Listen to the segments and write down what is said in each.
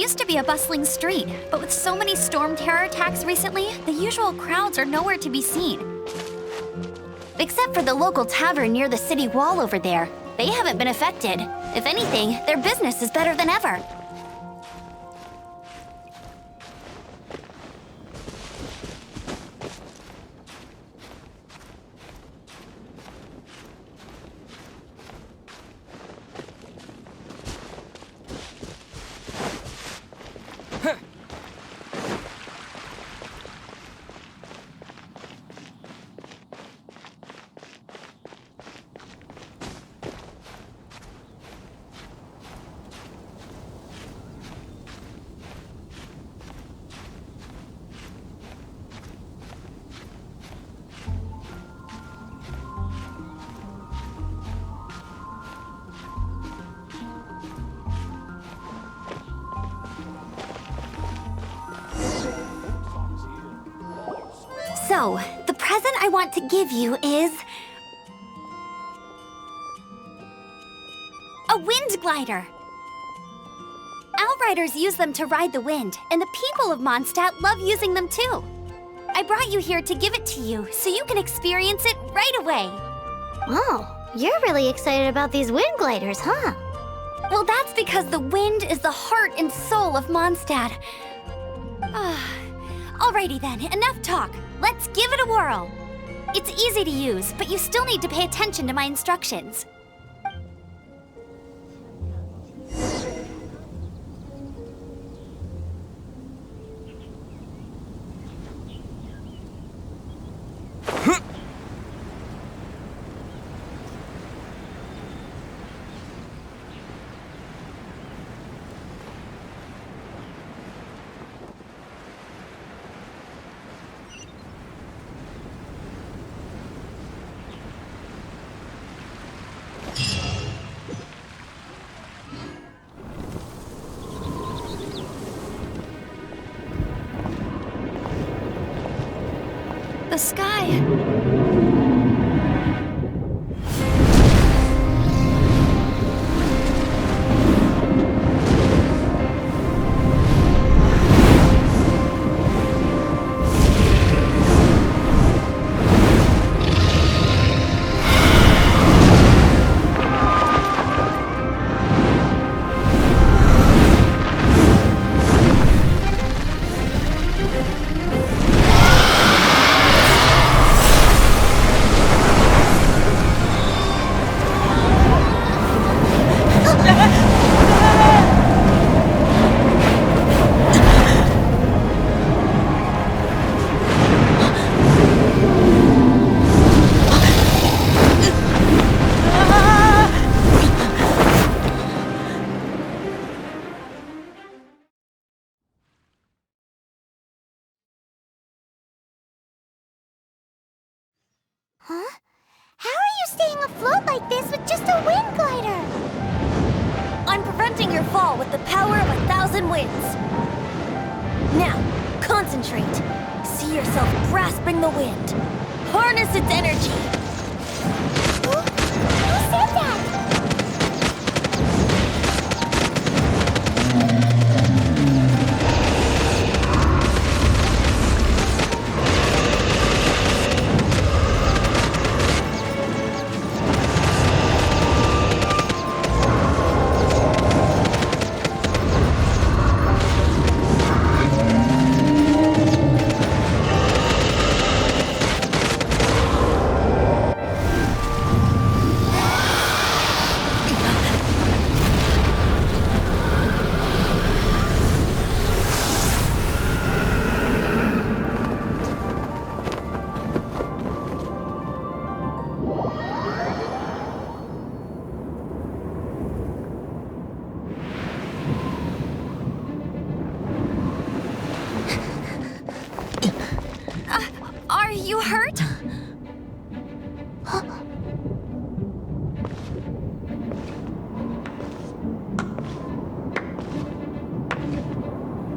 used to be a bustling street, but with so many storm terror attacks recently, the usual crowds are nowhere to be seen. Except for the local tavern near the city wall over there. They haven't been affected. If anything, their business is better than ever. So, the present I want to give you is... a wind glider! Outriders use them to ride the wind, and the people of Mondstadt love using them too. I brought you here to give it to you, so you can experience it right away. Oh, you're really excited about these wind gliders, huh? Well, that's because the wind is the heart and soul of Mondstadt. Alrighty then, enough talk. Let's give it a whirl. It's easy to use, but you still need to pay attention to my instructions. The sky... Huh? How are you staying afloat like this with just a wind glider? I'm preventing your fall with the power of 1,000 winds. Now, concentrate. See yourself grasping the wind. Harness its energy. Who said that? Are you hurt?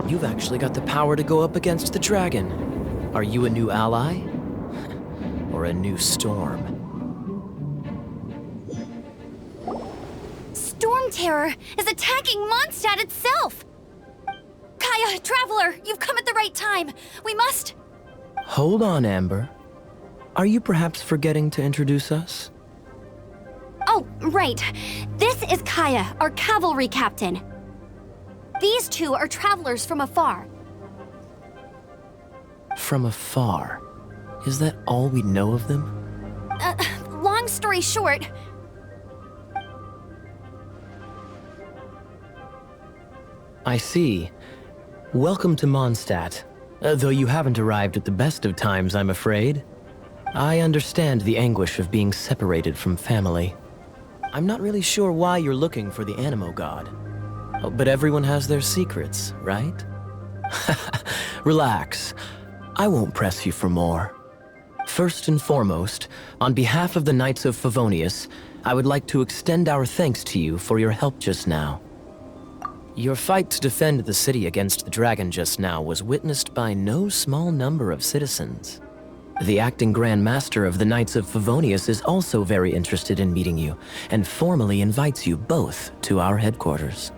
You've actually got the power to go up against the dragon. Are you a new ally? Or a new storm? Storm Terror is attacking Mondstadt itself! Kaya, Traveler, you've come at the right time. We must... Hold on, Amber. Are you perhaps forgetting to introduce us? Oh, right. This is Kaya, our cavalry captain. These two are travelers from afar. From afar? Is that all we know of them? Long story short... I see. Welcome to Mondstadt. Though you haven't arrived at the best of times, I'm afraid. I understand the anguish of being separated from family. I'm not really sure why you're looking for the Animo God. Oh, but everyone has their secrets, right? Relax. I won't press you for more. First and foremost, on behalf of the Knights of Favonius, I would like to extend our thanks to you for your help just now. Your fight to defend the city against the dragon just now was witnessed by no small number of citizens. The acting Grand Master of the Knights of Favonius is also very interested in meeting you, and formally invites you both to our headquarters.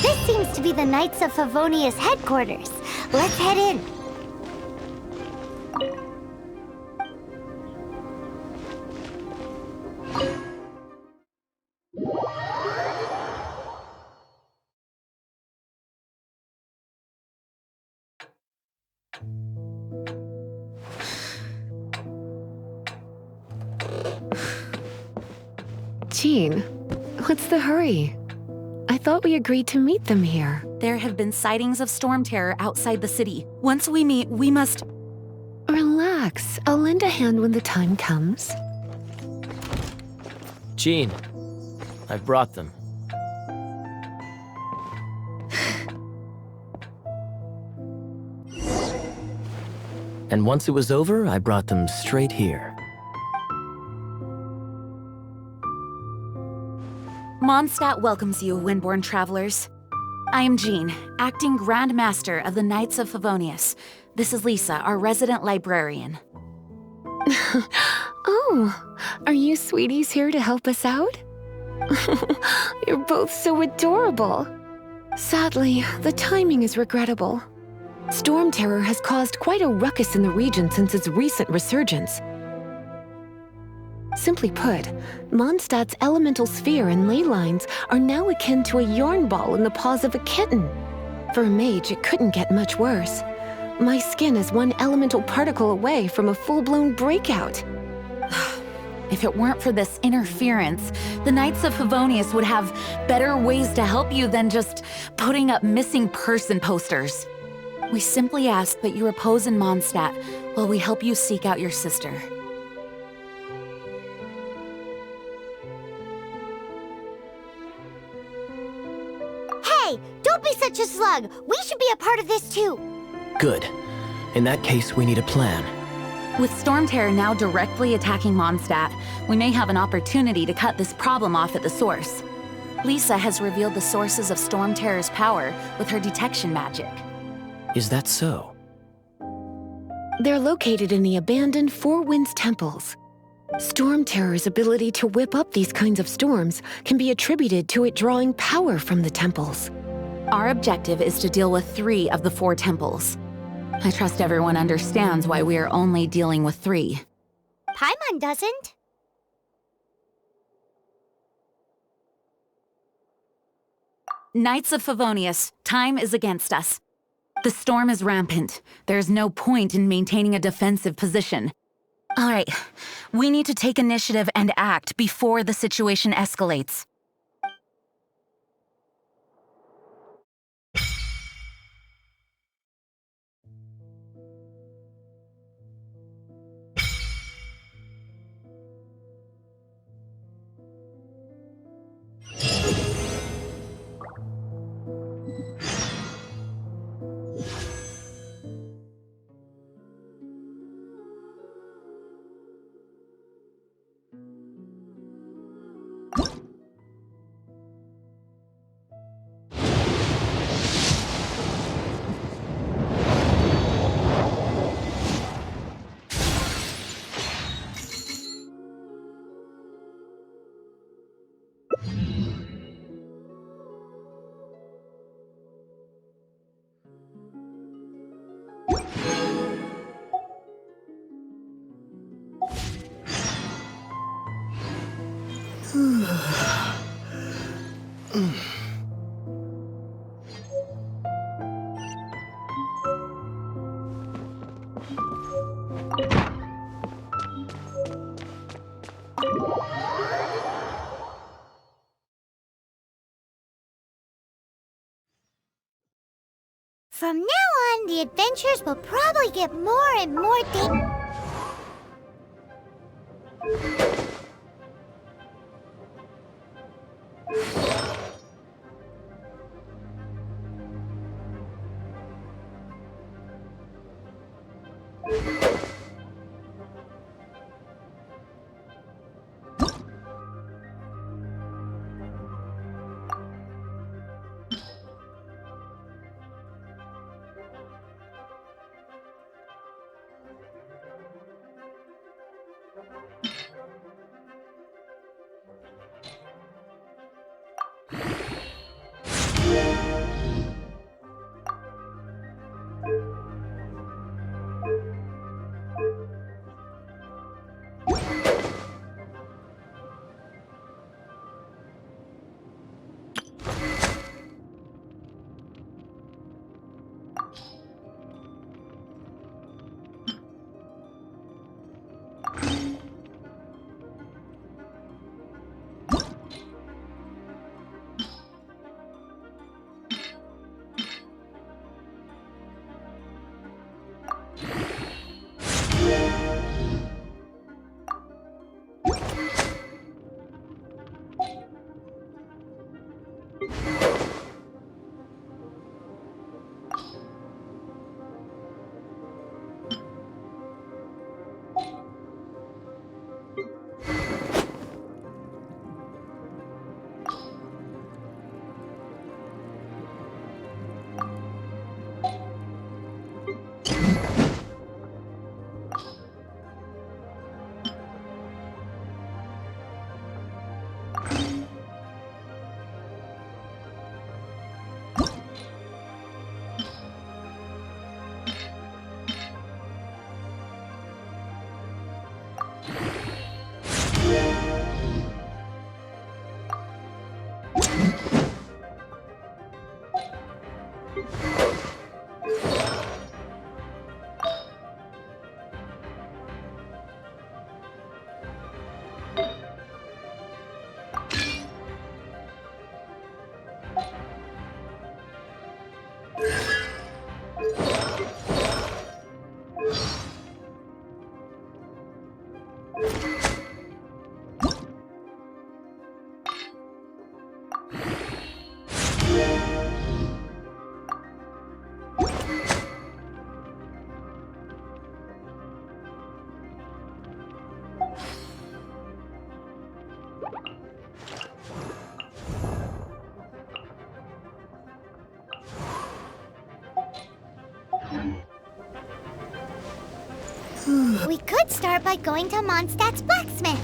This seems to be the Knights of Favonius headquarters. Let's head in. Jean, what's the hurry? I thought we agreed to meet them here. There have been sightings of storm terror outside the city. Once we meet, we must... Relax. I'll lend a hand when the time comes. Jean, I've brought them. And once it was over, I brought them straight here. Mondstadt welcomes you, Windborn travelers. I am Jean, acting Grand Master of the Knights of Favonius. This is Lisa, our resident librarian. Oh, are you sweeties here to help us out? You're both so adorable. Sadly, the timing is regrettable. Storm terror has caused quite a ruckus in the region since its recent resurgence. Simply put, Mondstadt's elemental sphere and ley lines are now akin to a yarn ball in the paws of a kitten. For a mage, it couldn't get much worse. My skin is one elemental particle away from a full-blown breakout. If it weren't for this interference, the Knights of Favonius would have better ways to help you than just putting up missing person posters. We simply ask that you repose in Mondstadt while we help you seek out your sister. Hey, don't be such a slug. We should be a part of this too. Good. In that case, we need a plan. With Storm Terror now directly attacking Mondstadt, we may have an opportunity to cut this problem off at the source. Lisa has revealed the sources of Storm Terror's power with her detection magic. Is that so? They're located in the abandoned Four Winds temples. Storm Terror's ability to whip up these kinds of storms can be attributed to it drawing power from the temples. Our objective is to deal with 3 of the 4 temples. I trust everyone understands why we are only dealing with 3. Paimon doesn't. Knights of Favonius, time is against us. The storm is rampant. There's no point in maintaining a defensive position. All right, we need to take initiative and act before the situation escalates. From now on, the adventures will probably get more and more We could start by going to Mondstadt's blacksmith.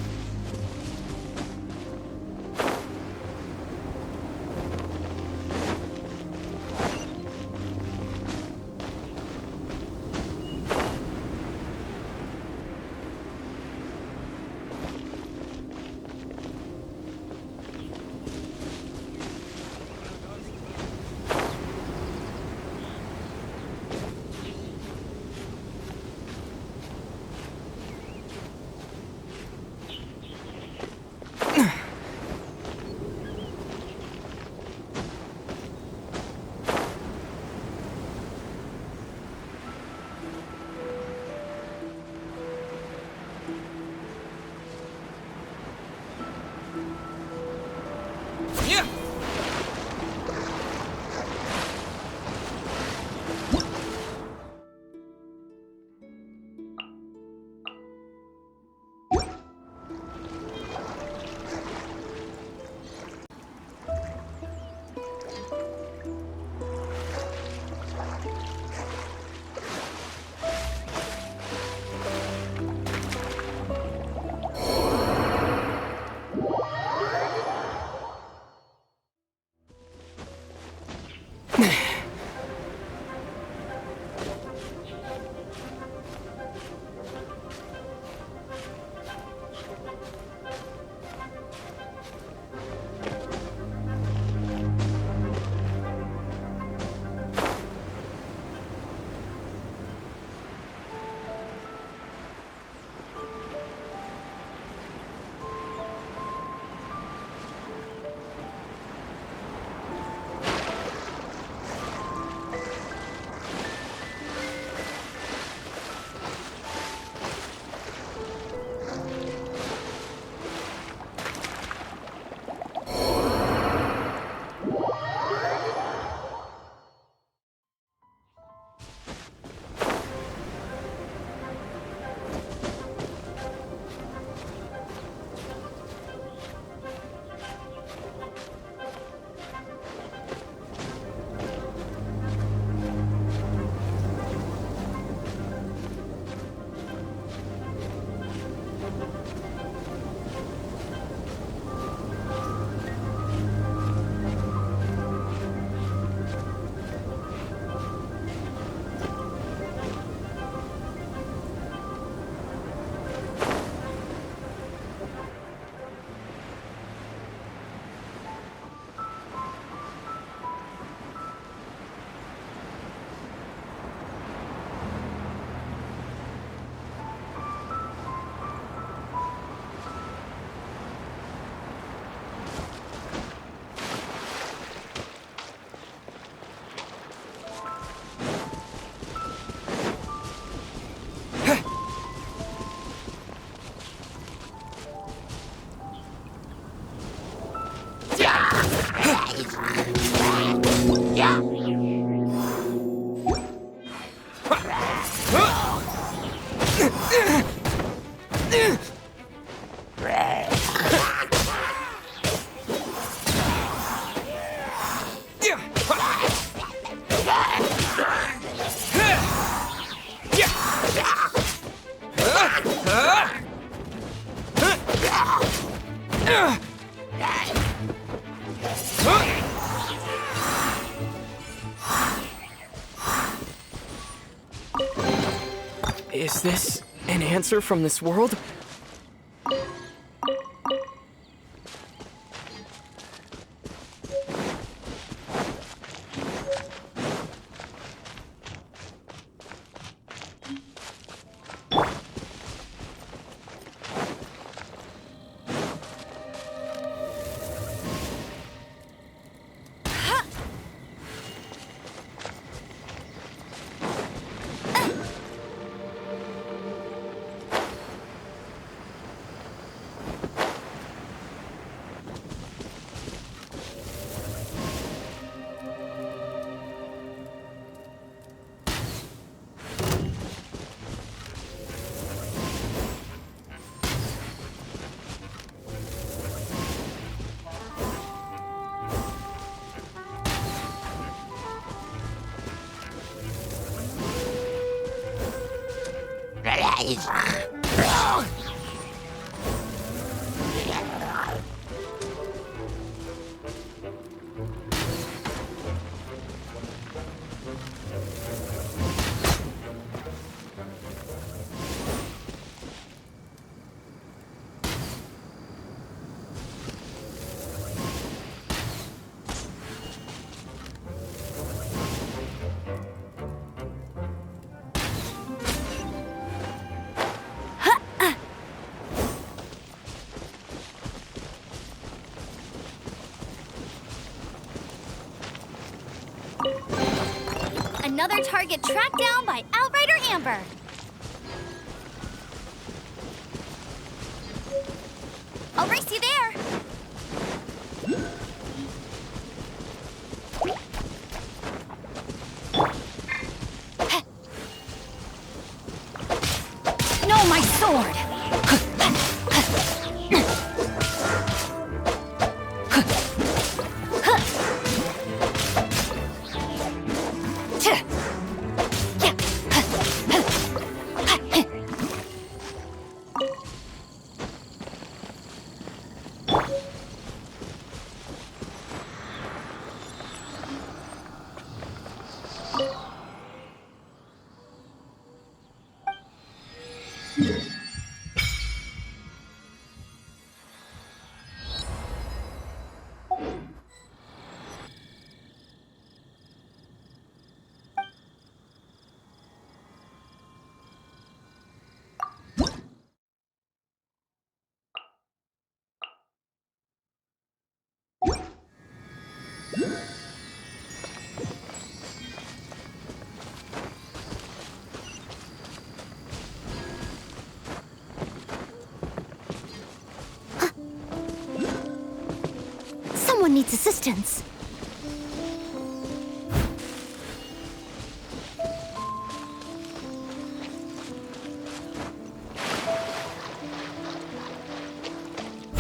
Is this an answer from this world? Another target tracked down by Outrider Amber. I'll race you there. No, my sword! Someone needs assistance.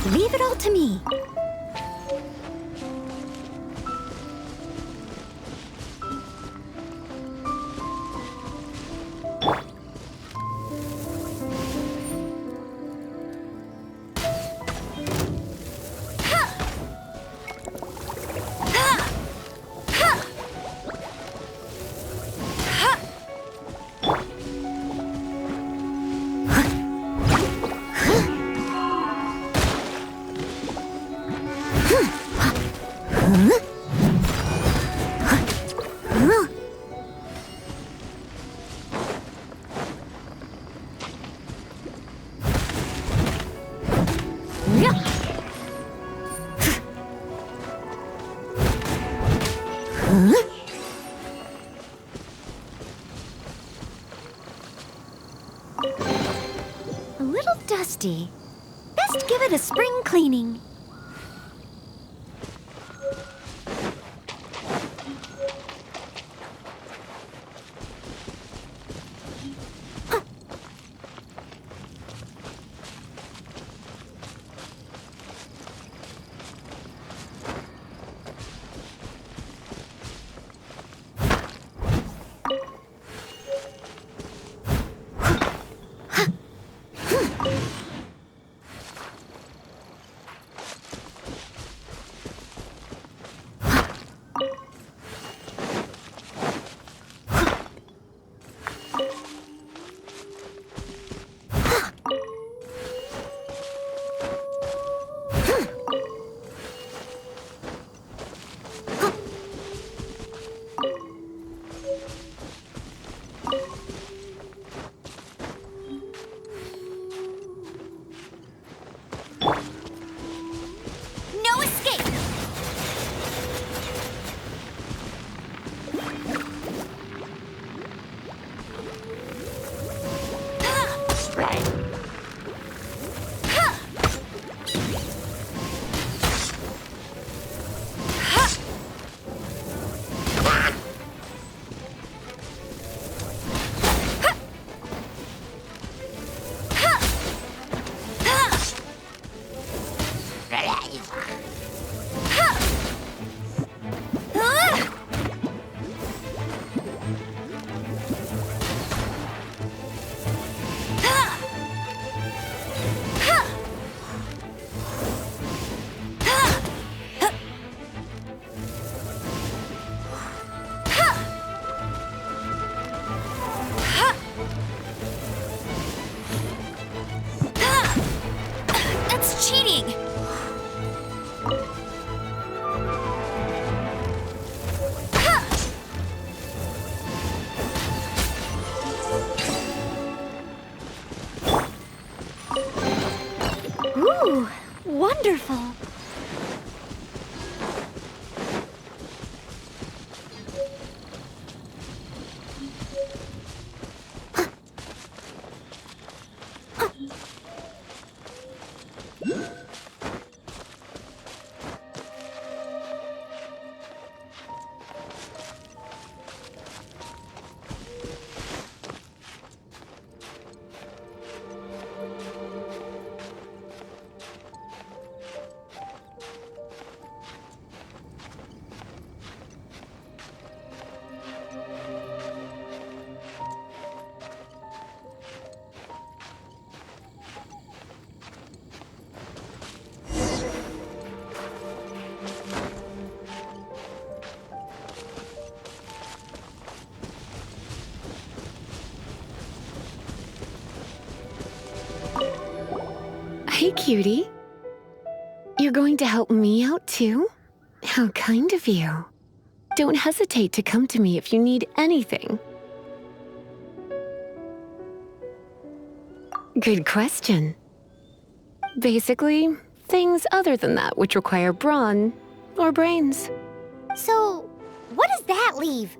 Leave it all to me. A little dusty. Best give it a spring cleaning. Ooh, wonderful. Hey, cutie. You're going to help me out too? How kind of you. Don't hesitate to come to me if you need anything. Good question. Basically, things other than that which require brawn or brains. So, what does that leave?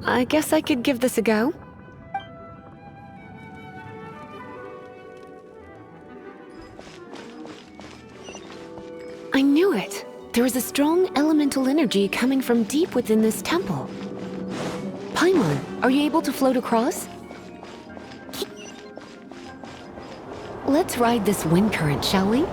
I guess I could give this a go. I knew it! There is a strong elemental energy coming from deep within this temple. Paimon, are you able to float across? Let's ride this wind current, shall we?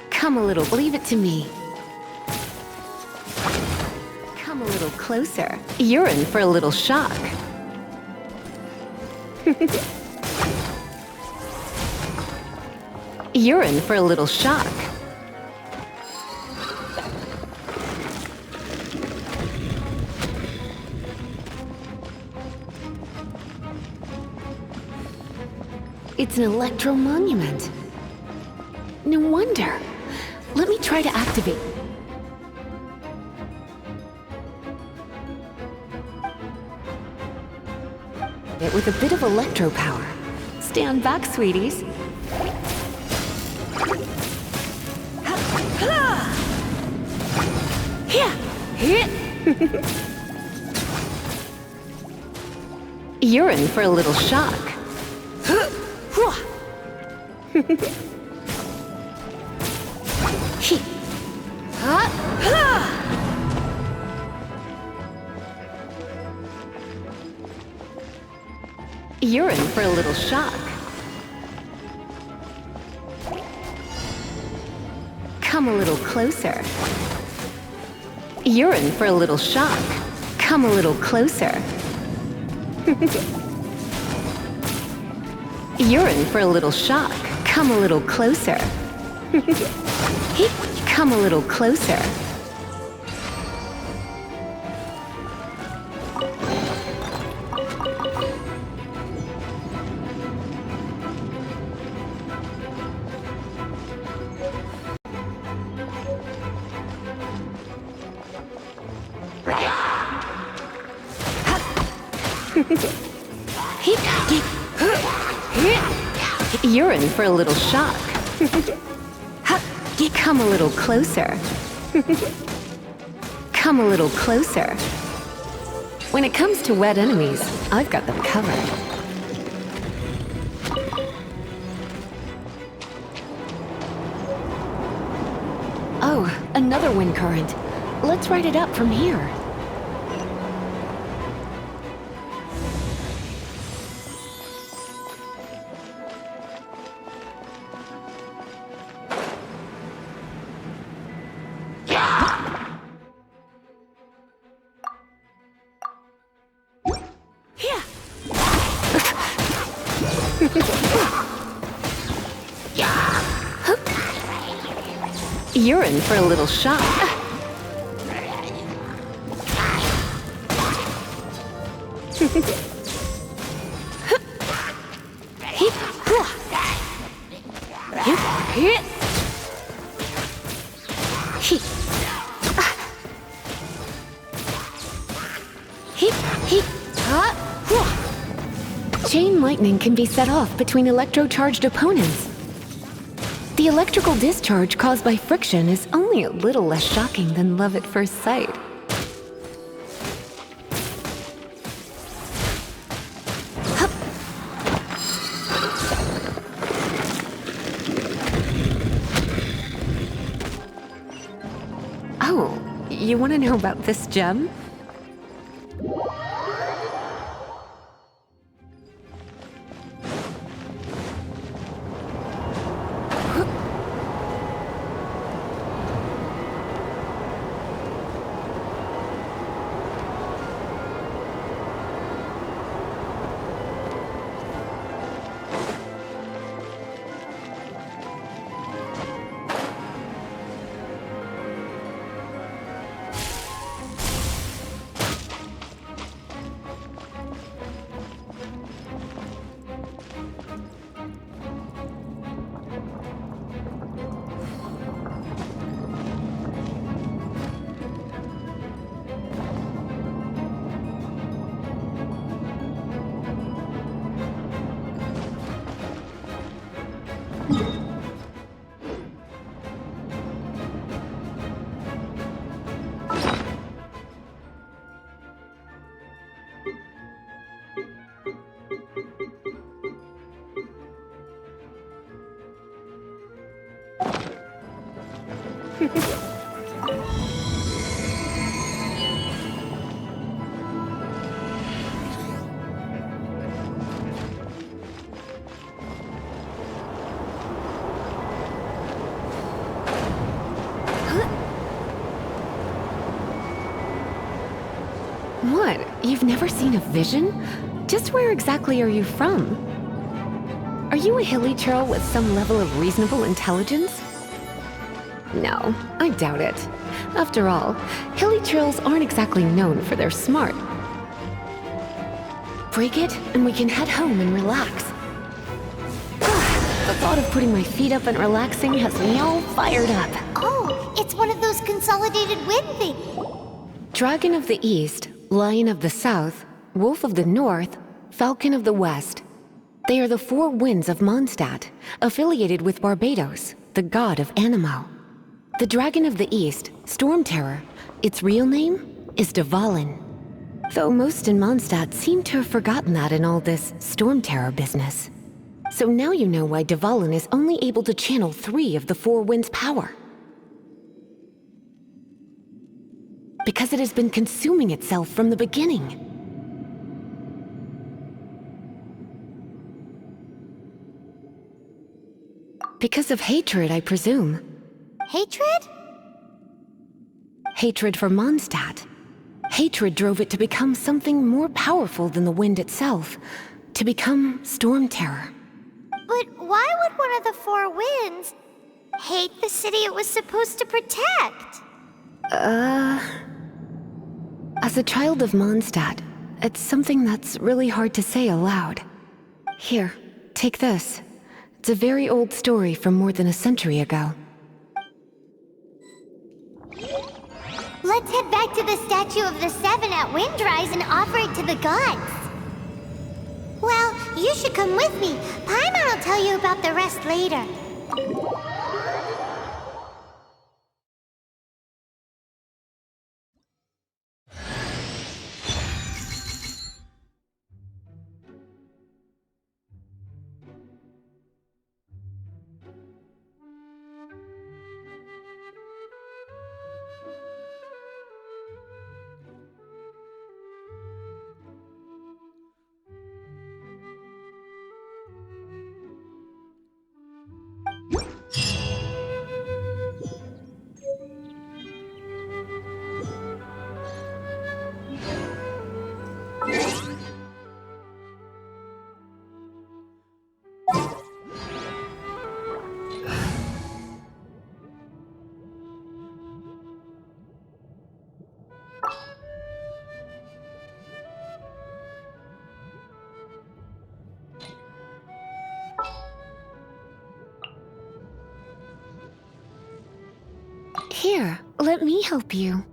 Come a little, leave it to me. Come a little closer. You're in for a little shock. You're in for a little shock. It's an electro monument. No wonder. Let me try to activate. It with a bit of electro power. Stand back, sweeties. You're in for a little shock. You're in for a little shock. Come a little closer. You're in for a little shock. Come a little closer. You're in for a little shock. Come a little closer. Come a little closer. You're in for a little shock. Come a little closer. Come a little closer. When it comes to wet enemies, I've got them covered. Oh, another wind current. Let's ride it up from here. You're in for a little shock. Chain lightning can be set off between electro-charged opponents. The electrical discharge caused by friction is only a little less shocking than love at first sight. Hup. Oh, you want to know about this gem? What? You've never seen a vision? Just where exactly are you from? Are you a hilly churl with some level of reasonable intelligence? No, I doubt it. After all, hilly churls aren't exactly known for their smart. Break it, and we can head home and relax. The thought of putting my feet up and relaxing has me all fired up. Oh, it's one of those consolidated wind things. Dragon of the East, Lion of the South, Wolf of the North, Falcon of the West. They are the four winds of Mondstadt, affiliated with Barbados, the god of Anemo. The Dragon of the East, Storm Terror, its real name is Dvalin. Though most in Mondstadt seem to have forgotten that in all this Storm Terror business. So now you know why Dvalin is only able to channel 3 of the 4 winds' power. Because it has been consuming itself from the beginning. Because of hatred, I presume. Hatred? Hatred for Mondstadt. Hatred drove it to become something more powerful than the wind itself. To become Storm Terror. But why would one of the 4 winds hate the city it was supposed to protect? As a child of Mondstadt, it's something that's really hard to say aloud. Here, take this. It's a very old story from more than a century ago. Let's head back to the statue of the 7 at Windrise and offer it to the gods. Well, you should come with me. Paimon will tell you about the rest later. Here, let me help you.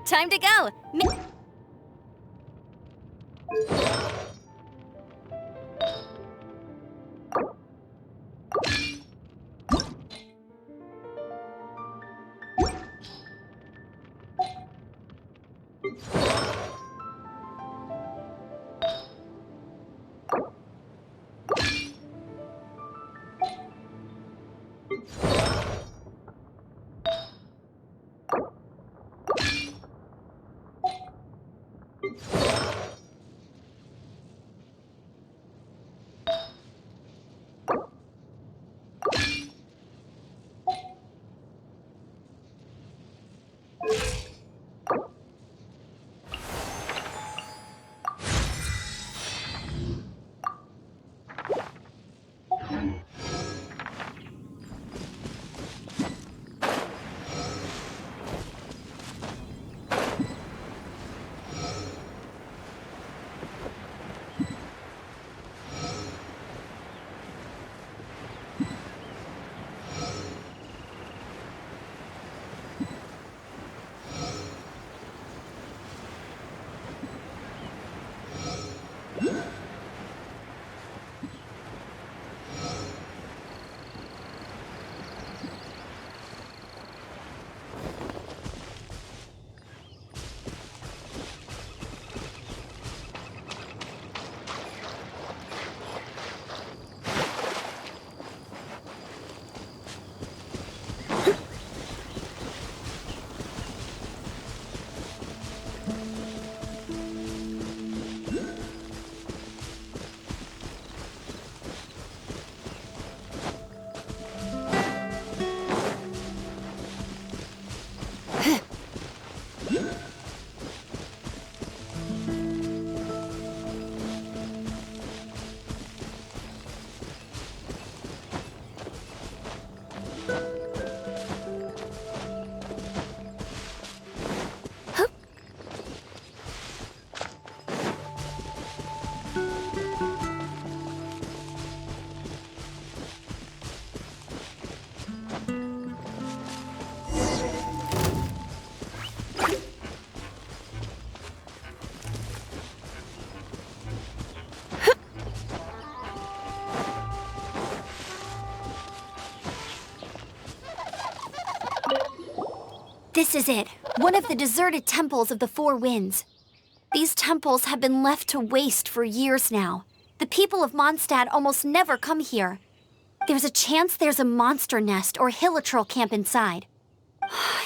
Time to go! This is it. One of the deserted temples of the Four Winds. These temples have been left to waste for years now. The people of Mondstadt almost never come here. There's a chance there's a monster nest or hilichurl camp inside.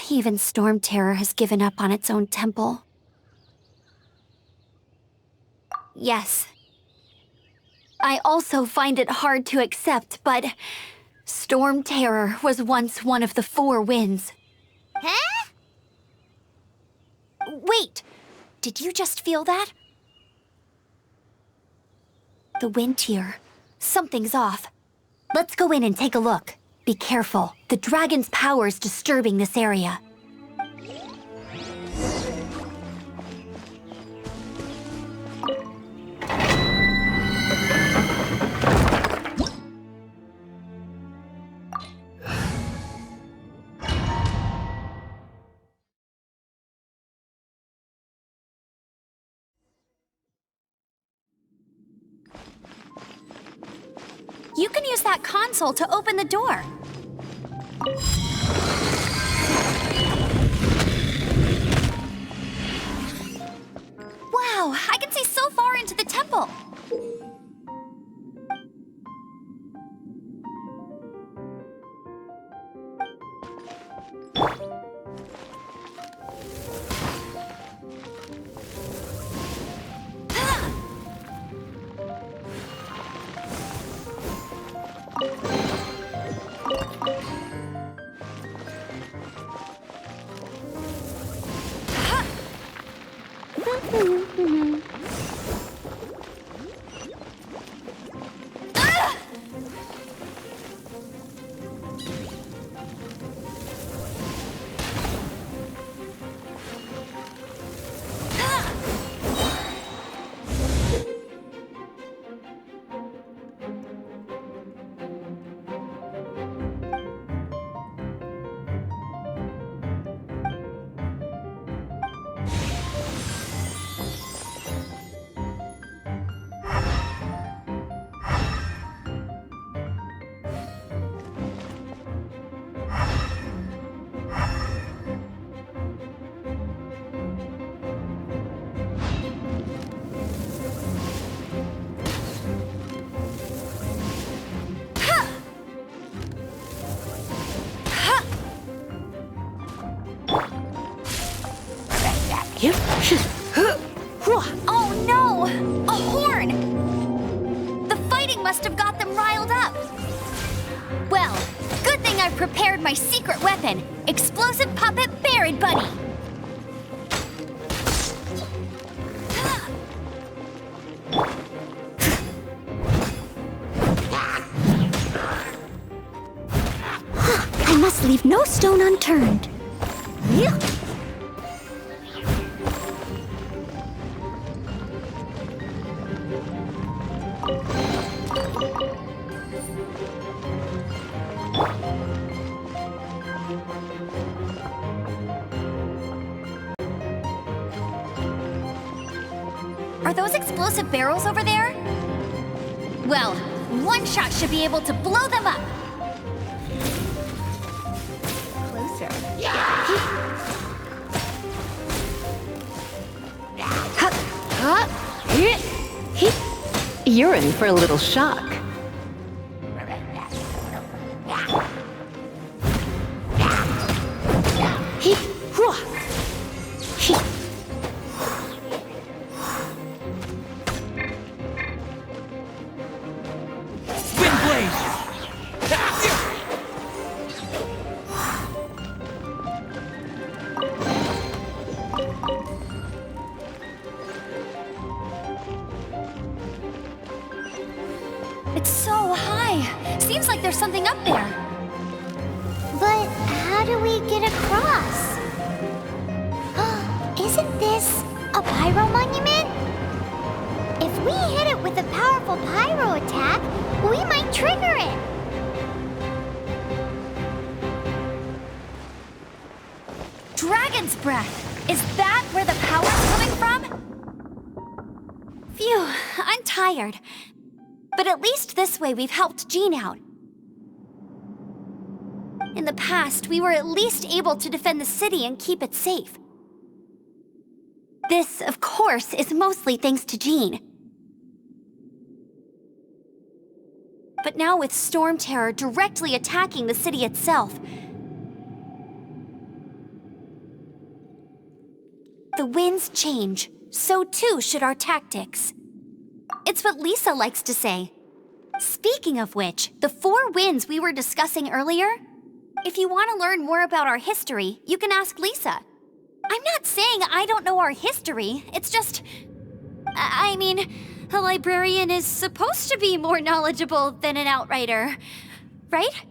Even Storm Terror has given up on its own temple. Yes. I also find it hard to accept, but Storm Terror was once one of the Four Winds. Huh? Wait! Did you just feel that? The wind here. Something's off. Let's go in and take a look. Be careful. The dragon's power is disturbing this area. You can use that console to open the door. Wow, I can see so far into the temple. Oh no! A horn! The fighting must have got them riled up. Well, good thing I've prepared my secret weapon, Explosive Puppet Buried Bunny. I must leave no stone unturned. Are those explosive barrels over there? Well, one shot should be able to blow them up. Closer. You're in for a little shock. It's so high. Seems like there's something up there. But how do we get across? Isn't this a pyro monument? If we hit it with a powerful pyro attack, we might trigger it. Dragon's breath. Is that where the power's coming from? Phew, I'm tired. But at least this way we've helped Jean out. In the past, we were at least able to defend the city and keep it safe. This, of course, is mostly thanks to Jean. But now with Storm Terror directly attacking the city itself, the winds change, so too should our tactics. It's what Lisa likes to say. Speaking of which, the 4 winds we were discussing earlier, if you want to learn more about our history, you can ask Lisa. I'm not saying I don't know our history, it's just... I mean, a librarian is supposed to be more knowledgeable than an outrider, right?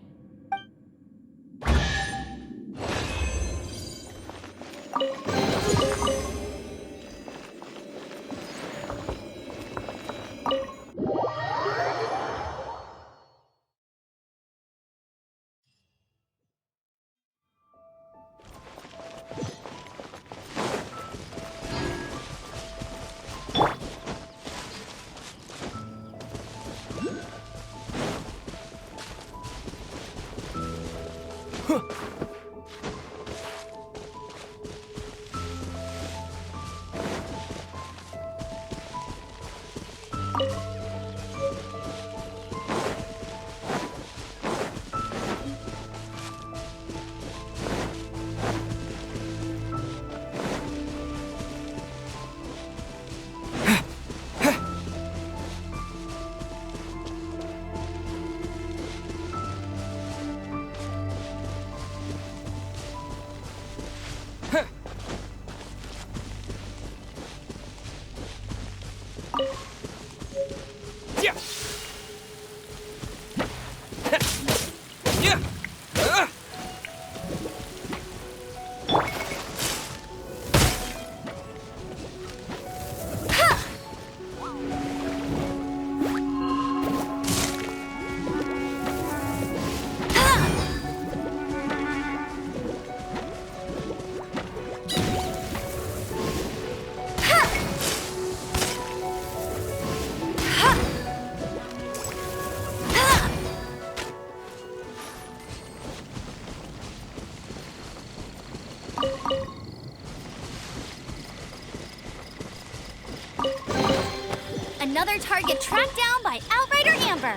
Another target tracked down by Outrider Amber.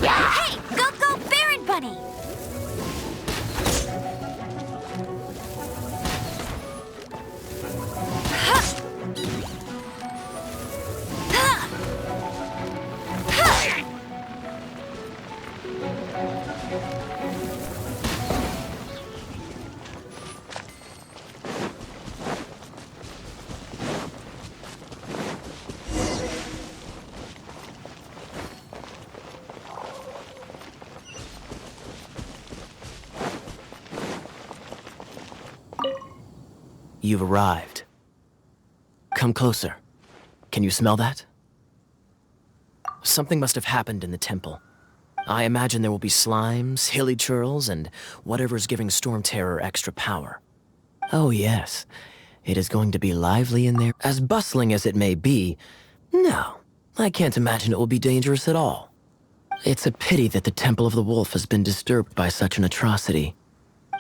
Hey, go Baron Bunny! You've arrived. Come closer. Can you smell that? Something must have happened in the temple. I imagine there will be slimes, hilly churls, and whatever's giving Storm Terror extra power. Oh yes, it is going to be lively in there. As bustling as it may be, no, I can't imagine it will be dangerous at all. It's a pity that the Temple of the Wolf has been disturbed by such an atrocity.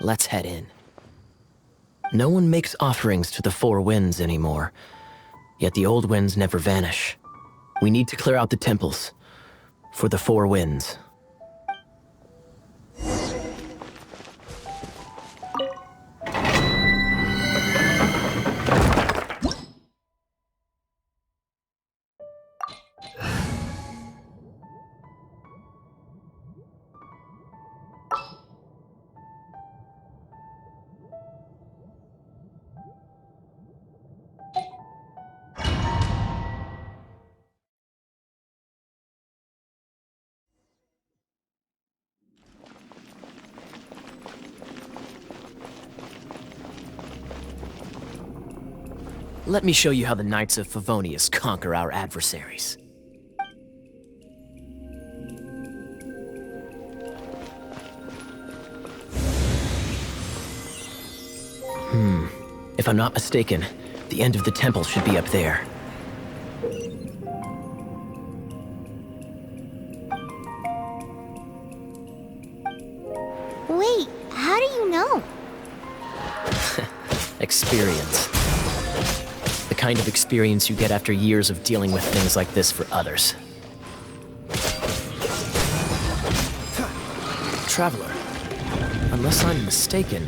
Let's head in. No one makes offerings to the 4 winds anymore, yet the old winds never vanish. We need to clear out the temples for the 4 winds. Let me show you how the Knights of Favonius conquer our adversaries. If I'm not mistaken, the end of the temple should be up there. Wait, how do you know? Experience. The kind of experience you get after years of dealing with things like this for others. Traveler, unless I'm mistaken,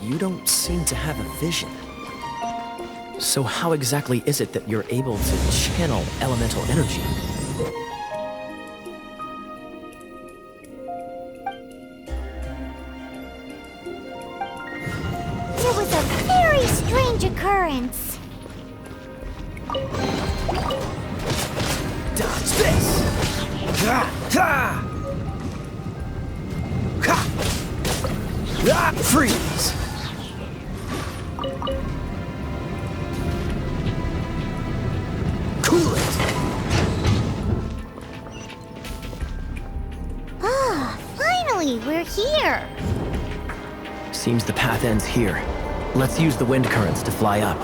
you don't seem to have a vision. So how exactly is it that you're able to channel elemental energy? It was a very strange occurrence. Dodge this! Ha! Ha! Ha! Ah! Freeze! Cool it! Ah, finally, we're here. Seems the path ends here. Let's use the wind currents to fly up.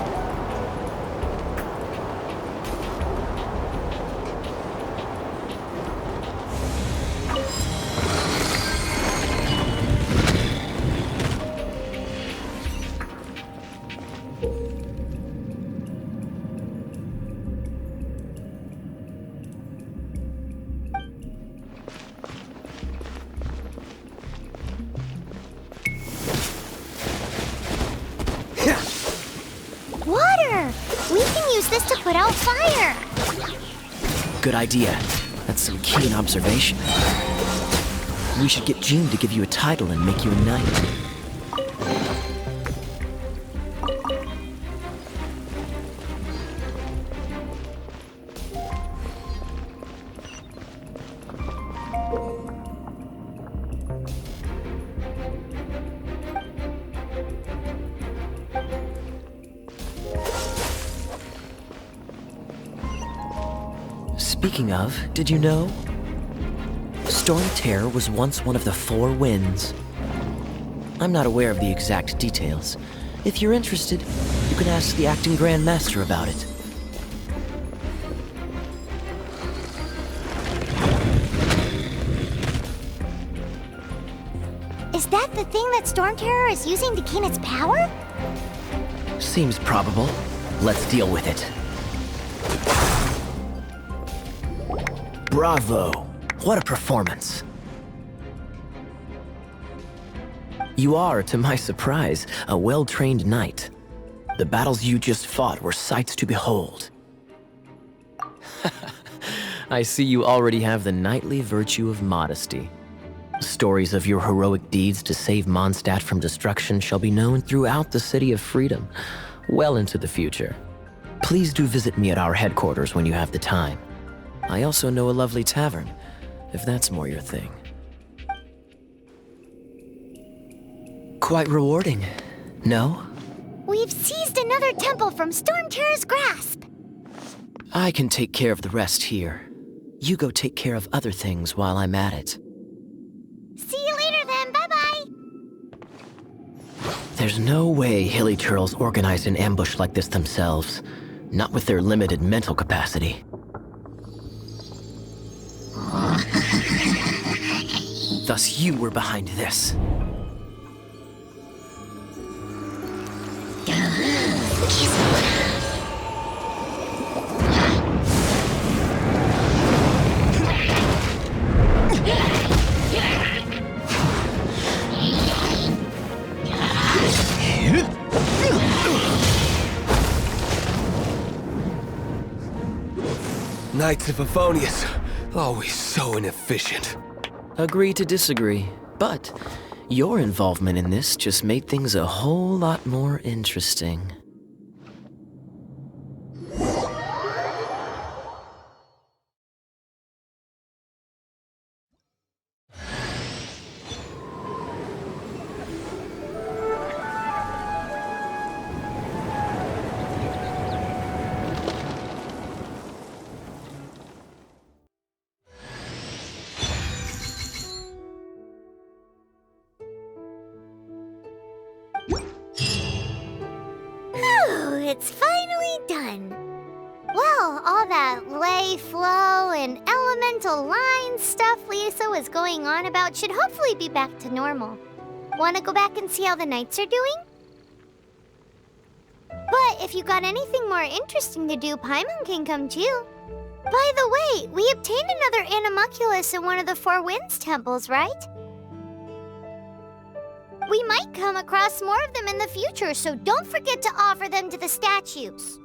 Water! We can use this to put out fire. Good idea. That's some keen observation. We should get Jean to give you a title and make you a knight. Speaking of, did you know? Storm Terror was once one of the 4 winds. I'm not aware of the exact details. If you're interested, you can ask the acting Grand Master about it. Is that the thing that Storm Terror is using to gain its power? Seems probable. Let's deal with it. Bravo! What a performance! You are, to my surprise, a well-trained knight. The battles you just fought were sights to behold. I see you already have the knightly virtue of modesty. Stories of your heroic deeds to save Mondstadt from destruction shall be known throughout the City of Freedom, well into the future. Please do visit me at our headquarters when you have the time. I also know a lovely tavern, if that's more your thing. Quite rewarding, no? We've seized another temple from Storm Terror's grasp. I can take care of the rest here. You go take care of other things while I'm at it. See you later then, bye-bye. There's no way Hilly Turtles organized an ambush like this themselves. Not with their limited mental capacity. Thus you were behind this. Knights of Favonius, always so inefficient. Agree to disagree, but your involvement in this just made things a whole lot more interesting. it's finally done. Well, all that lay, flow, and elemental line stuff Lisa was going on about should hopefully be back to normal. Want to go back and see how the knights are doing? But if you got anything more interesting to do, Paimon can come too. By the way, we obtained another animalculus in one of the Four Winds temples, right? We might come across more of them in the future, so don't forget to offer them to the statues.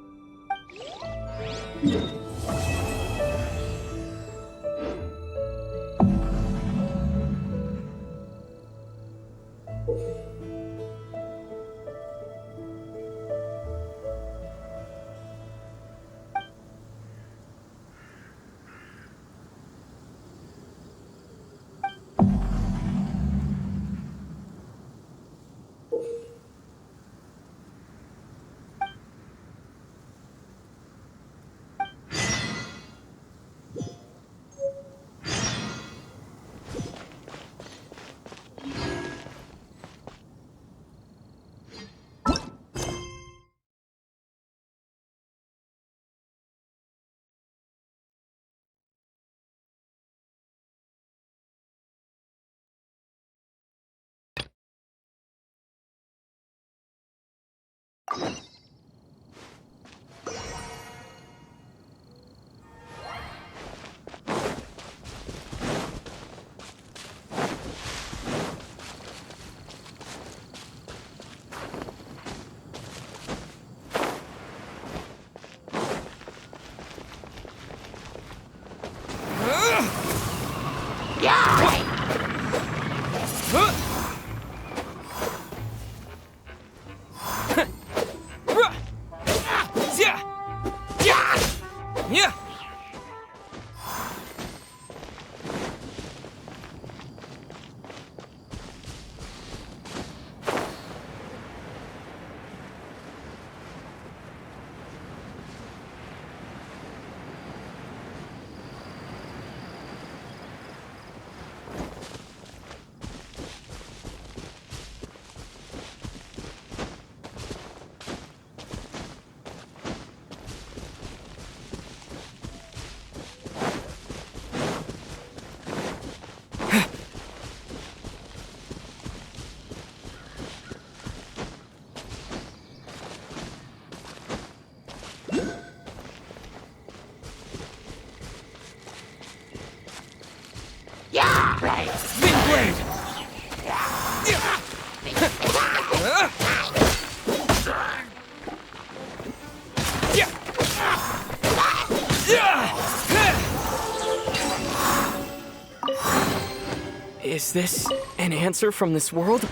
Is this an answer from this world?